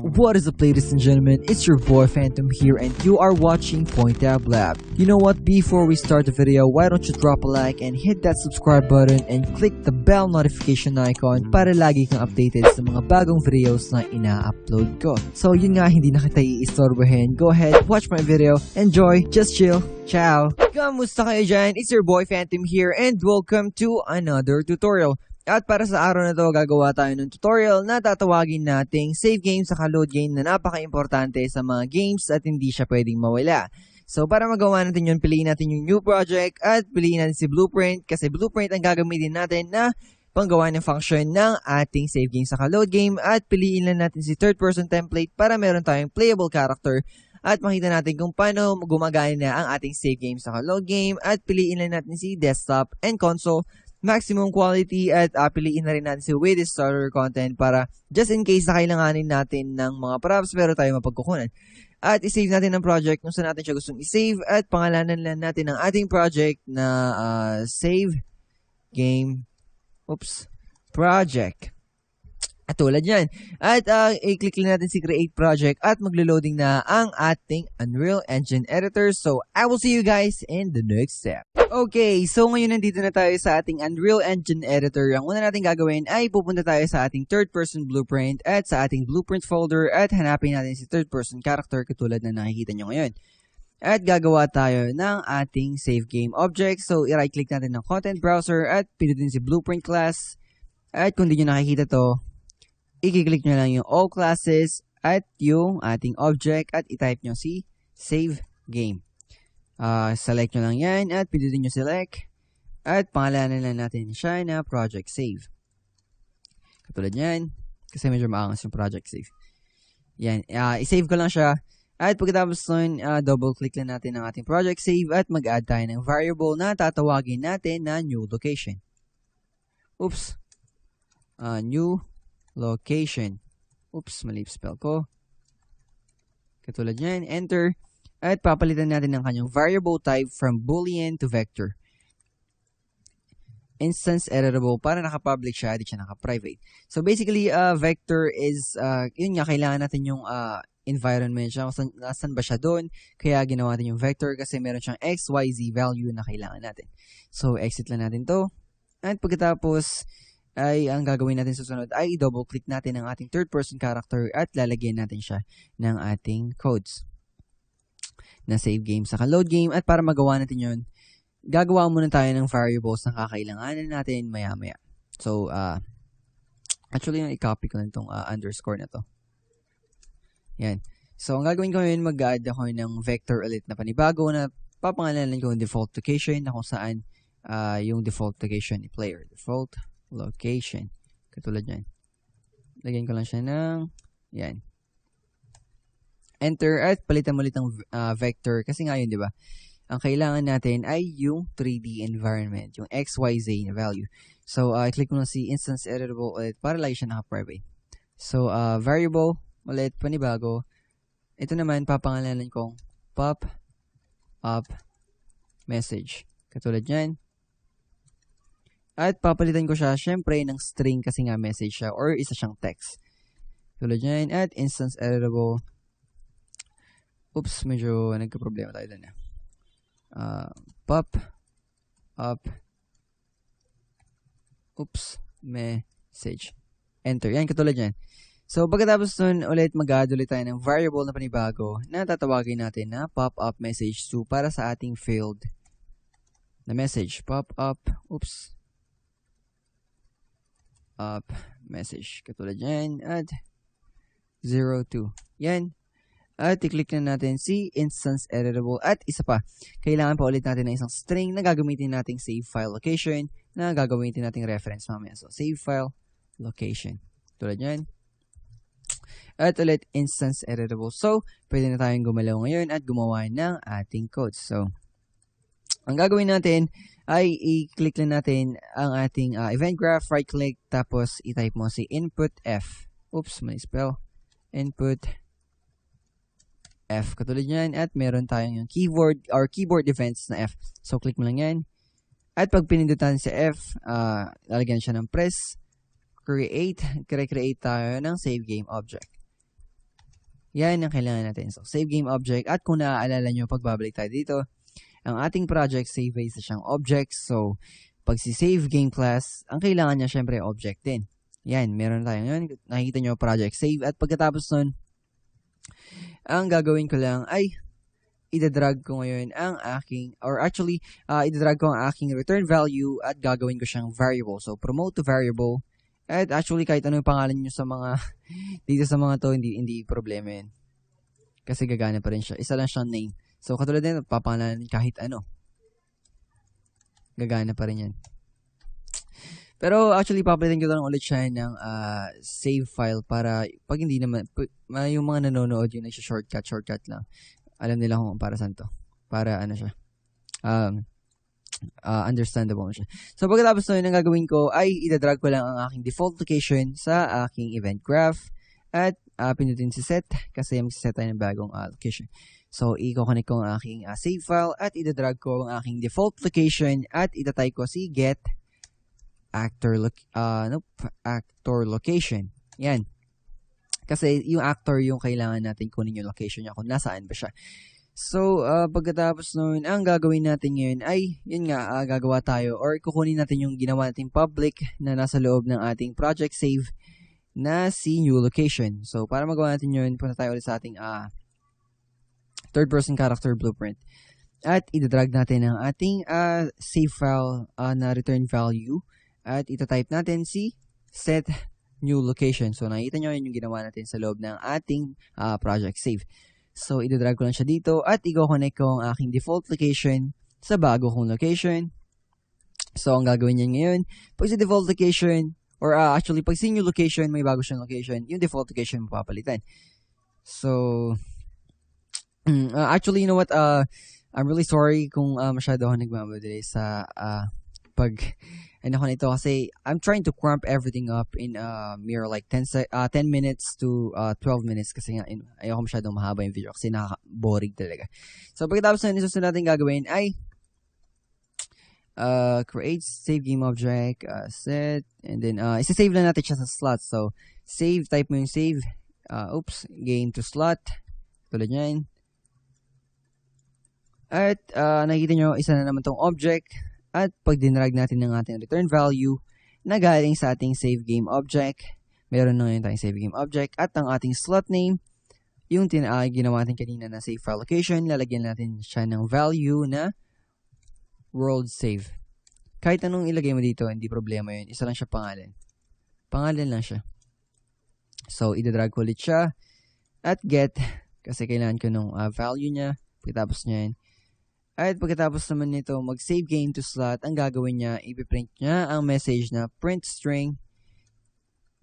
What is up, ladies and gentlemen? It's your boy Phantom here and you are watching Point Tab Lab. You know what? Before we start the video, why don't you drop a like and hit that subscribe button and click the bell notification icon para lagi kang updated sa mga bagong videos na ina-upload ko. So yun nga, hindi na kita iistorbohin. Go ahead, watch my video, enjoy, just chill. Ciao! Kamusta kayo dyan? It's your boy Phantom here and welcome to another tutorial. At para sa araw na to, gagawa tayo ng tutorial na tatawagin nating save game sa load game na napaka-importante sa mga games at hindi siya pwedeng mawala. So para magawa natin yun, piliin natin yung new project at piliin natin si blueprint kasi blueprint ang gagamitin natin na panggawa ng function ng ating save game sa load game at piliin lang natin si third person template para meron tayong playable character at makita natin kung paano gumagana ang ating save game sa load game at piliin lang natin si desktop and console maximum quality at piliin na rin natin si with starter content para just in case na kailanganin natin ng mga props pero tayo mapagkukunan. At isave natin ang project kung saan natin siya gustong isave at pangalanan lang natin ang ating project na save game project. At tulad yan. At i-click lang natin si create project at maglo-loading na ang ating Unreal Engine editor. So I will see you guys in the next step. Okay, so ngayon nandito na tayo sa ating Unreal Engine editor. Ang una natin gagawin ay pupunta tayo sa ating third person blueprint at sa ating blueprint folder at hanapin natin si third person character katulad na nakikita nyo ngayon. At gagawa tayo ng ating save game object. So i-right click natin ng content browser at pinutin si blueprint class. At kung di nyo nakikita to, i-click nyo lang yung all classes at yung ating object at i-type nyo si save game. Select nyo lang yan at pindutin nyo select at pangalanan lang natin siya na project save. Katulad yan kasi medyo maangas yung project save. Yan, i-save ko lang siya at pagkatapos nun, double click lang natin ang ating project save at mag-add tayo ng variable na tatawagin natin na new location. New location. Mali spell ko. Katulad yan, enter. At papalitan natin ang kanyang variable type from boolean to vector. Instance editable para naka-public siya, di siya naka-private. So basically, vector is, yun nga, kailangan natin yung environment siya. Saan ba siya doon? Kaya ginawa natin yung vector kasi meron siyang x, y, z value na kailangan natin. So exit lang natin to. At pagkatapos, ay ang gagawin natin susunod ay double click natin ang ating third person character at lalagyan natin siya ng ating codes na save game sa load game. At para magawa natin yun, gagawa muna tayo ng variables na kakailanganin natin maya-maya. So, actually, i-copy ko na itong underscore na to. Yan. So, ang gagawin ko ngayon, mag-add ako ng vector ulit na panibago na papangalanan ko yung default location na kung saan yung default location ni player. Default location. Katulad yan. Lagyan ko lang siya ng yan. Enter at palitan mo ulit ang vector kasi nga yun, di ba? Ang kailangan natin ay yung 3D environment, yung XYZ na value. So, click mo lang si instance editable ulit para lagi siya naka-private. So, variable ulit, panibago. Ito naman, papangalanan kong pop up message. Katulad yan. At papalitan ko siya, syempre, ng string kasi nga message siya or isa siyang text. Katulad yan. At instance editable. Medyo nagka-problema tayo doon. Pop up message. Enter. Yan, katulad yan. So, pagkatapos nun, ulit mag-add ulit tayo ng variable na panibago na tatawagin natin na pop up message 2 para sa ating field na message. Pop up message. Katulad yan. At 02. Yan. At i-click na natin si instance editable. At isa pa, kailangan pa ulit natin ng isang string na gagamitin nating save file location na gagamitin nating reference mamaya. So, save file location. Tulad yan. At ulit, instance editable. So, pwede na tayong gumalaw ngayon at gumawa ng ating code. So, ang gagawin natin ay i-click lang natin ang ating event graph, right click, tapos i-type mo si input F. Mali spell. Input F. Katulad yan. At meron tayong yung keyboard or keyboard events na F. So, click mo lang yan. At pag pinindutan sa F, lalagyan siya ng press, create tayo ng save game object. Yan ang kailangan natin. So, save game object. At kung naaalala nyo, pagbabalik tayo dito, ang ating project, save base na siyang object. So, pag si save game class, ang kailangan niya syempre object din. Yan, meron tayo ngayon. Nakikita nyo project save. At pagkatapos nun, ang gagawin ko lang ay idadrag ko ngayon ang aking, or actually, idadrag ko ang aking return value at gagawin ko siyang variable. So, promote to variable. At actually, kahit ano yung pangalan nyo sa mga, dito sa mga to, hindi problema yun. Kasi gagana pa rin siya. Isa lang siyang name. So, katulad din, papangalanan kahit ano. Gagana pa rin yan. Pero actually, papalitan ko lang ulit siya ng save file para pag hindi naman, yung mga nanonood yung shortcut lang. Alam nila kung para saan to. Para ano siya. Understandable siya. So, pagkatapos na yun, ang gagawin ko ay idadrag ko lang ang aking default location sa aking event graph at pinutin si set kasi mag-set tayo ng bagong location. So, i-connect ko ang aking save file at idadrag ko ang aking default location at itatay ko si get actor location. Yan. Kasi yung actor yung kailangan natin kunin yung location niya kung nasaan ba siya. So, pagkatapos nun, ang gagawin natin ngayon ay, yun nga, gagawa tayo or kukunin natin yung ginawa nating public na nasa loob ng ating project save na si new location. So, para magawa natin yun, punta tayo ulit sa ating third-person character blueprint. At idadrag natin ang ating save file na return value at itatype natin si set new location. So, nakita nyo yun yung ginawa natin sa loob ng ating project save. So, idadrag ko lang siya dito at i-connect ko ang aking default location sa bago kong location. So, ang gagawin niya ngayon, pag sa default location, or actually, pag sa new location, may bago siyang location, yung default location mapapalitan. So, actually, you know what, I'm really sorry kung masyado ako nagmamadali sa ano ko nito kasi I'm trying to cramp everything up in mere like 10 minutes to 12 minutes kasi nga ayoko masyadong mahaba yung video kasi nakaka-boring talaga. So pagkatapos na susunod natin gagawin ay create save game object, set, and then isa-save lang natin siya sa slot. So save, type mo yung save, game to slot, tulad nyan. At nakikita nyo, isa na naman tong object. At pag dinrag natin ng ating return value na galing sa ating save game object, meron na ngayon tayong save game object at ang ating slot name, yung ginawa natin kanina na save file location, lalagyan natin siya ng value na world save. Kahit anong ilagay mo dito, hindi problema yun. Isa lang siya pangalan. Pangalan lang siya. So, idadrag ko ulit siya at get kasi kailangan ko nung value niya. Pagkatapos niya yun. At pagkatapos naman nito, mag-save game to slot, ang gagawin niya, ipiprint niya ang message na print string,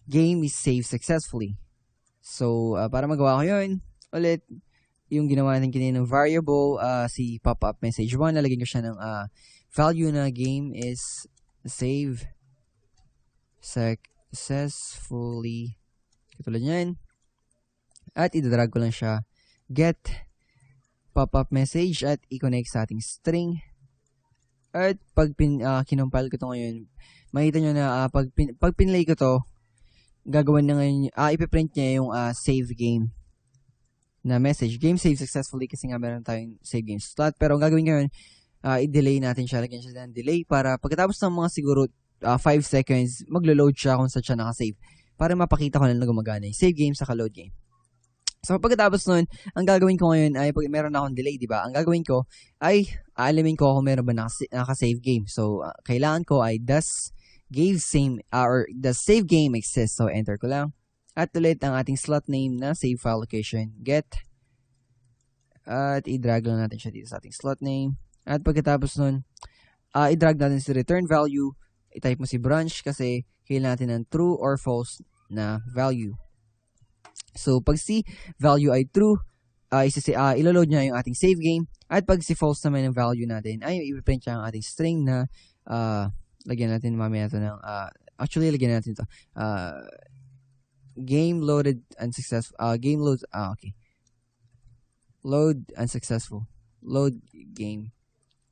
game is saved successfully. So, para magawa ko yun, ulit, yung ginawa natin kanina ng variable, si pop-up message 1, lalagyan ko siya ng value na game is saved successfully. Katulad niyan. At idadrag ko lang siya, get pop-up message at i-connect sa ating string. At pag kinumpile ko ito ngayon, makita nyo na pag pinlay ko to, gagawin na ngayon, ipiprint niya yung save game na message. Game save successfully kasi nga meron tayong save game slot. Pero ang gagawin ngayon, i-delay natin siya. Lagyan siya ng delay para pagkatapos ng mga siguro 5 seconds, maglo-load siya kung saan siya nakasave. Para mapakita ko na gumagana yung save game sa load game. So, pagkatapos nun, ang gagawin ko ngayon ay, pag meron akong delay, di ba? Ang gagawin ko ay, aalamin ko kung meron ba naka-save game. So, kailangan ko ay, does save game exist? So, enter ko lang. At ulit, ang ating slot name na save file location, get. At i-drag lang natin siya dito sa ating slot name. At pagkatapos nun, i-drag natin si return value. I-type mo si branch kasi kailangan natin ng true or false na value. So, pag si value ay true, iloload niya yung ating save game. At pag si false naman yung value natin, ay ipiprint niya ang ating string na, lagyan natin mamaya ito ng, actually, lagyan natin ito. Game loaded unsuccessful. Okay. Load unsuccessful. Load game.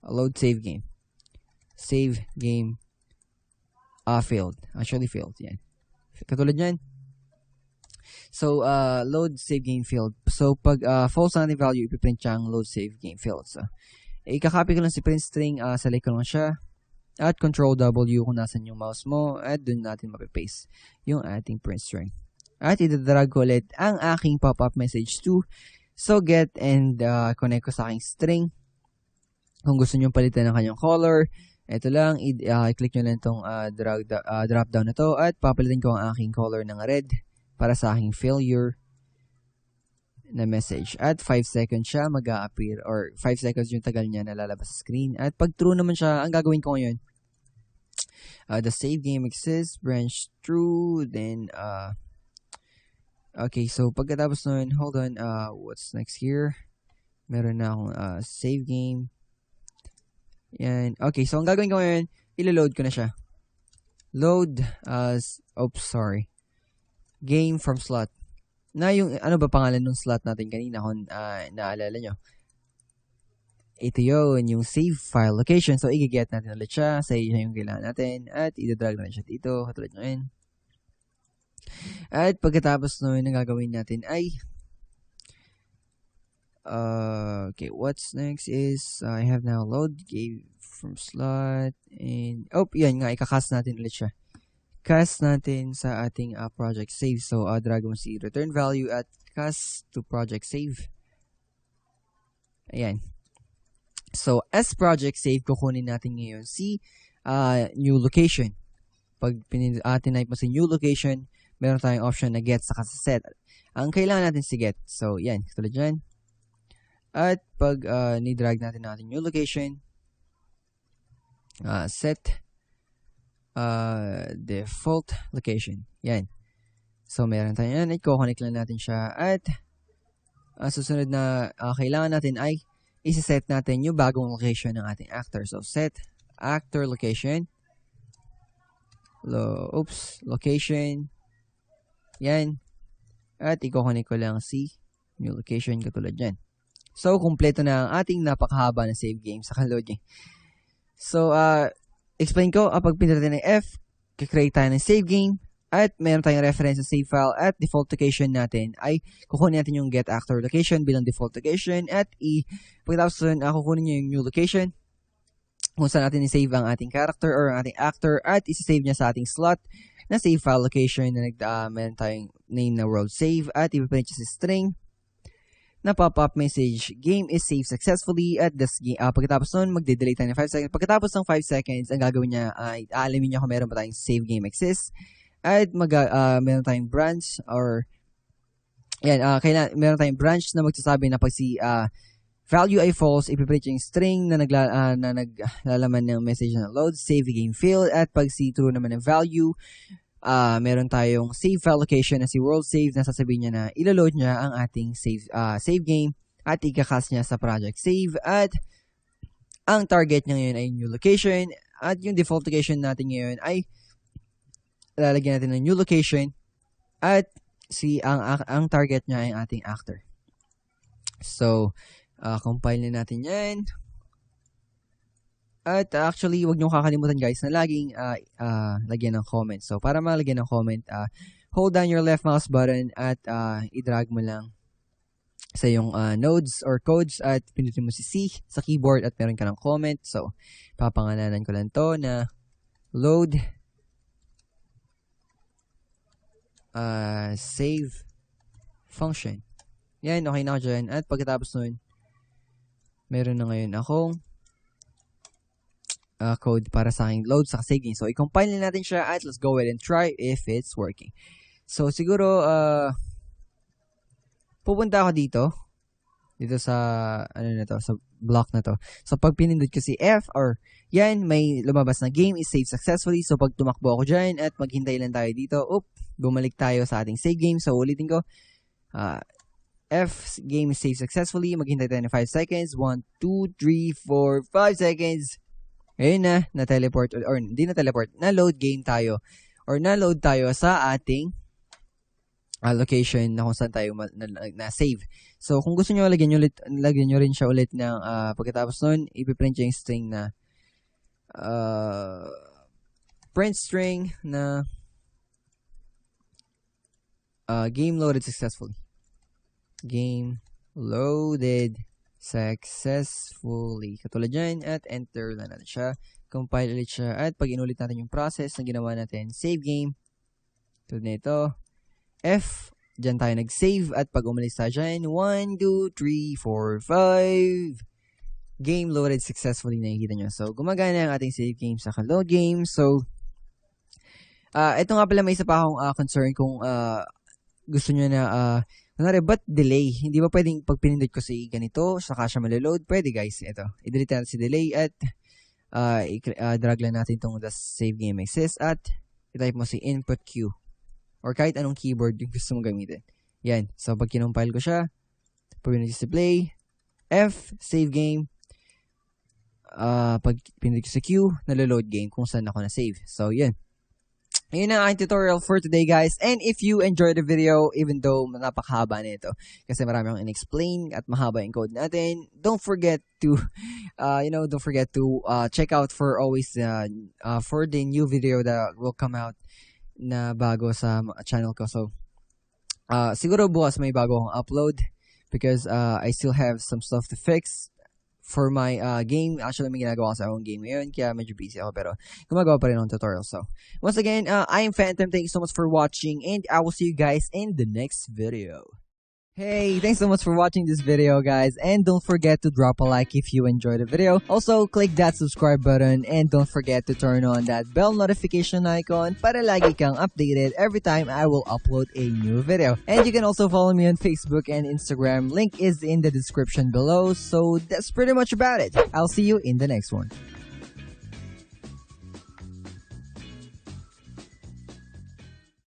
Load save game. Save game. Failed. Actually failed. Yan. Katulad yan. So, load save game field. So, pag false ang ating value, ipiprint siya ang load save game field. So, ikakopy ko lang si print string, select ko lang siya, at control W kung nasan yung mouse mo, at dun natin mapipaste yung ating print string. At idadrag ko ulit ang aking pop-up message to so get and connect ko sa aking string. Kung gusto nyo palitan ng kanyang color, ito lang, i-click nyo lang itong drop down na to at papalitan ko ang aking color ng red para sa aking failure na message. At 5 seconds siya mag-a-appear or 5 seconds yung tagal niya na lalabas sa screen. At pag true naman siya, ang gagawin ko ngayon, the save game exists, branch true, then, okay, so pagkatapos nun, hold on, what's next here? Meron na akong save game. Yan. Okay, so ang gagawin ko ngayon, ilo-load ko na siya. Load sorry. Game from slot. Na yung, ano ba pangalan ng slot natin kanina kung naalala nyo? Ito yun, yung save file location. So, i-get natin ulit siya. Sa siya yung kailangan natin. At i-drag na siya dito. Katulad nyo. At pagkatapos nun, ang gagawin natin ay okay, what's next is I have now load game from slot and yan nga, ika-cast natin ulit siya. Cast natin sa ating project save. So, drag mo si return value at cast to project save. Ayan. So, as project save, kukunin natin ngayon si new location. Pag tinype mo si new location, meron tayong option na get saka sa set. Ang kailangan natin si get. So, yan, katulad dyan. At pag ni-drag natin new location, set default location. Yan. So, meron tayo yan. I-connect lang natin siya. At susunod na kailangan natin ay isi-set natin yung bagong location ng ating actor. So, set actor location. Location. Yan. At i-connect ko lang si new location katulad yan. So, kumpleto na ang ating napakahaba na save game sa loading. So, explain ko, pag pindutin ng F, kikreate tayo ng save game, at meron tayong reference sa save file, at default location natin ay kukunin natin yung get actor location bilang default location, at pagkatapos nun, kukunin nyo yung new location, kung saan natin i-save ang ating character or ang ating actor, at isi-save niya sa ating slot na save file location na meron tayong name na world save, at ipiprint siya sa string, na pop-up message, game is saved successfully at this game. Pagkatapos nun, magde-delete tayo ng 5 seconds. Pagkatapos ng 5 seconds, ang gagawin niya ay aalamin niya kung meron ba tayong save game exists. At meron tayong branch or yan, meron tayong branch na magsasabi na pag si value ay false, ipiprint yung string na naglalaman ng message na load, save game failed. At pag si true naman ng value, meron tayong save file location na si world save na sasabihin niya na ilo-load niya ang ating save game at i-cast niya sa project save at ang target niya ngayon ay new location at yung default location natin ngayon ay lalagyan natin ng new location at ang target niya ay ang ating actor. So, compile na natin yan. At actually, wag niyo kakalimutan guys na laging lagyan ng comment. So, para malagyan ng comment, hold down your left mouse button at i-drag mo lang sa yung nodes or codes at pinutin mo si C sa keyboard at meron ka ng comment. So, papangalanan ko lang to na load save function. Yan, okay na ako dyan. At pagkatapos nun, meron na ngayon akong code para sa aking load sa save game. So, i-compile na natin siya at let's go ahead and try if it's working. So, siguro, pupunta ako dito sa, sa block na to. So, pag pinindot ko si F or yan, may lumabas na game is saved successfully. So, pag tumakbo ako dyan at maghintay lang tayo dito, bumalik tayo sa ating save game. So, ulitin ko, F, game is saved successfully. Maghintay tayo ng 5 seconds. 1, 2, 3, 4, 5 seconds. Ayun na-teleport, or hindi na-teleport, na-load game tayo, or na-load tayo sa ating location na kung saan tayo na-save. So, kung gusto nyo, lagyan nyo rin siya ulit ng, pagkatapos nun, ipiprint yung string na, print string na, game loaded successfully. Game loaded successfully. Katulad dyan, at enter na natin siya. Compile ulit siya, at pag inulit natin yung process na ginawa natin, save game. Tulad na ito. F, dyan tayo nag-save, at pag umalis tayo dyan, 1, 2, 3, 4, 5. Game loaded successfully, nakikita nyo. So, gumagana ang ating save game sa load game. So, ito nga pala, may isa pa akong concern kung gusto nyo na, ba't delay? Hindi ba pwedeng pag pinindot ko si ganito, saka siya maloload? Pwede guys, ito. I-delete natin si delay, at drag lang natin itong the save game exists, at i-type mo si input Q or kahit anong keyboard yung gusto mong gamitin. Yan. So, pag kinumpile ko siya, pag pinindot si play, F, save game, pag pinindot ko sa Q, naloload game kung saan ako na-save. So, yan. Ayun na ang tutorial for today, guys. And if you enjoyed the video, even though napakahaba nito, kasi marami akong in-explain at mahaba yung code natin, don't forget to, check out for always, for the new video that will come out na bago sa channel ko. So, siguro bukas may bago akong upload because I still have some stuff to fix for my game. Actually, may ginagawa ko sa akong game ngayon, kaya medyo busy ako, pero gumagawa pa rin ng tutorial. So, once again, I am Phantom. Thank you so much for watching, and I will see you guys in the next video. Hey, thanks so much for watching this video, guys, and don't forget to drop a like if you enjoyed the video. Also, click that subscribe button, and don't forget to turn on that bell notification icon para lagi kang updated every time I will upload a new video. And you can also follow me on Facebook and Instagram. Link is in the description below. So that's pretty much about it. I'll see you in the next one.